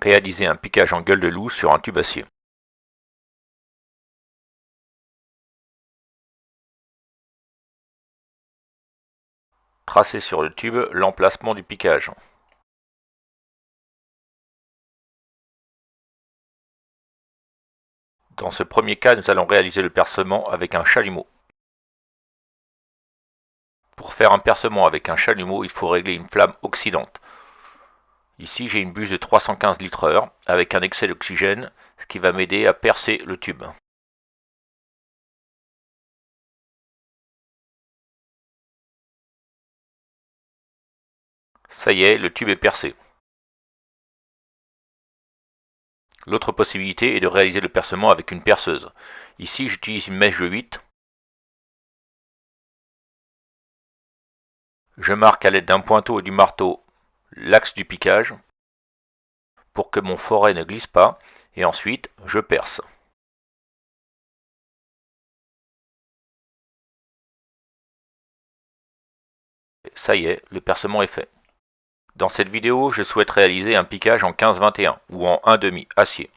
Réaliser un piquage en gueule de loup sur un tube acier. Tracer sur le tube l'emplacement du piquage. Dans ce premier cas, nous allons réaliser le percement avec un chalumeau. Pour faire un percement avec un chalumeau, il faut régler une flamme oxydante. Ici, j'ai une buse de 315 litres/heure avec un excès d'oxygène, ce qui va m'aider à percer le tube. Ça y est, le tube est percé. L'autre possibilité est de réaliser le percement avec une perceuse. Ici, j'utilise une mèche de 8. Je marque à l'aide d'un pointeau et du marteau l'axe du piquage pour que mon foret ne glisse pas, et ensuite je perce. Ça y est, le percement est fait. Dans cette vidéo, je souhaite réaliser un piquage en 15-21 ou en 1/2 acier.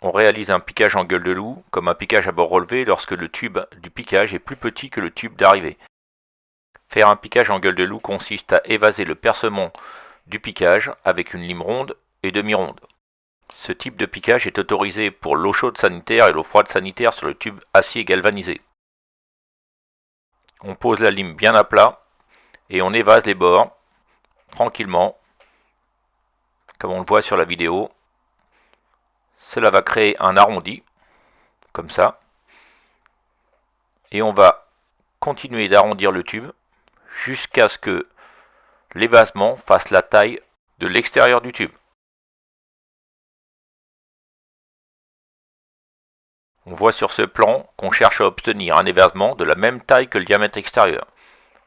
On réalise un piquage en gueule de loup comme un piquage à bord relevé lorsque le tube du piquage est plus petit que le tube d'arrivée. Faire un piquage en gueule de loup consiste à évaser le percement du piquage avec une lime ronde et demi-ronde. Ce type de piquage est autorisé pour l'eau chaude sanitaire et l'eau froide sanitaire sur le tube acier galvanisé. On pose la lime bien à plat et on évase les bords tranquillement, comme on le voit sur la vidéo. Cela va créer un arrondi, comme ça, et on va continuer d'arrondir le tube jusqu'à ce que l'évasement fasse la taille de l'extérieur du tube. On voit sur ce plan qu'on cherche à obtenir un évasement de la même taille que le diamètre extérieur.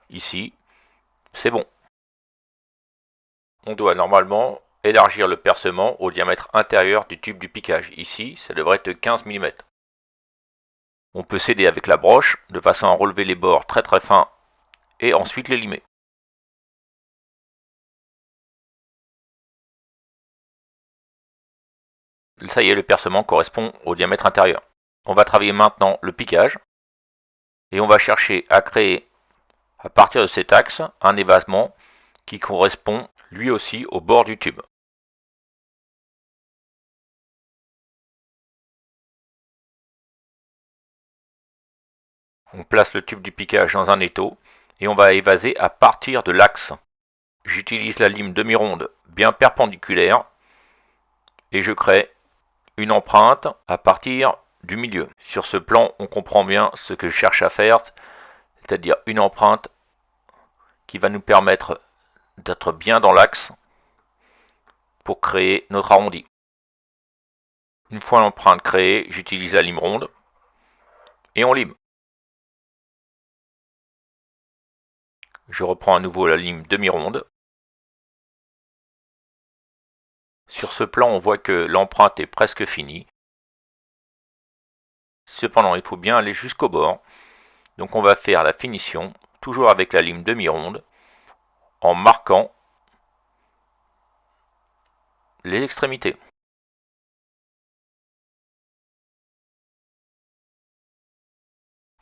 Ici, c'est bon. On doit normalement élargir le percement au diamètre intérieur du tube du piquage. Ici, ça devrait être 15 mm. On peut s'aider avec la broche de façon à relever les bords très très fins et ensuite les limer. Ça y est, le percement correspond au diamètre intérieur. On va travailler maintenant le piquage et on va chercher à créer à partir de cet axe un évasement qui correspond lui aussi au bord du tube. On place le tube du piquage dans un étau et on va évaser à partir de l'axe. J'utilise la lime demi-ronde bien perpendiculaire et je crée une empreinte à partir du milieu. Sur ce plan, on comprend bien ce que je cherche à faire, c'est-à-dire une empreinte qui va nous permettre d'être bien dans l'axe pour créer notre arrondi. Une fois l'empreinte créée, j'utilise la lime ronde et on lime. Je reprends à nouveau la lime demi-ronde. Sur ce plan, on voit que l'empreinte est presque finie. Cependant, il faut bien aller jusqu'au bord. Donc on va faire la finition, toujours avec la lime demi-ronde, en marquant les extrémités.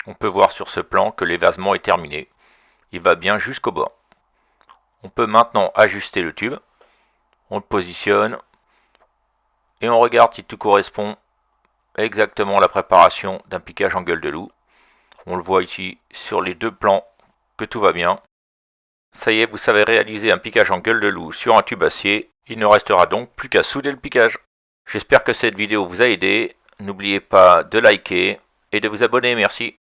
On peut voir sur ce plan que l'évasement est terminé. Il va bien jusqu'au bord. On peut maintenant ajuster le tube. On le positionne et on regarde si tout correspond exactement à la préparation d'un piquage en gueule de loup. On le voit ici sur les deux plans que tout va bien. Ça y est, vous savez réaliser un piquage en gueule de loup sur un tube acier. Il ne restera donc plus qu'à souder le piquage. J'espère que cette vidéo vous a aidé. N'oubliez pas de liker et de vous abonner. Merci.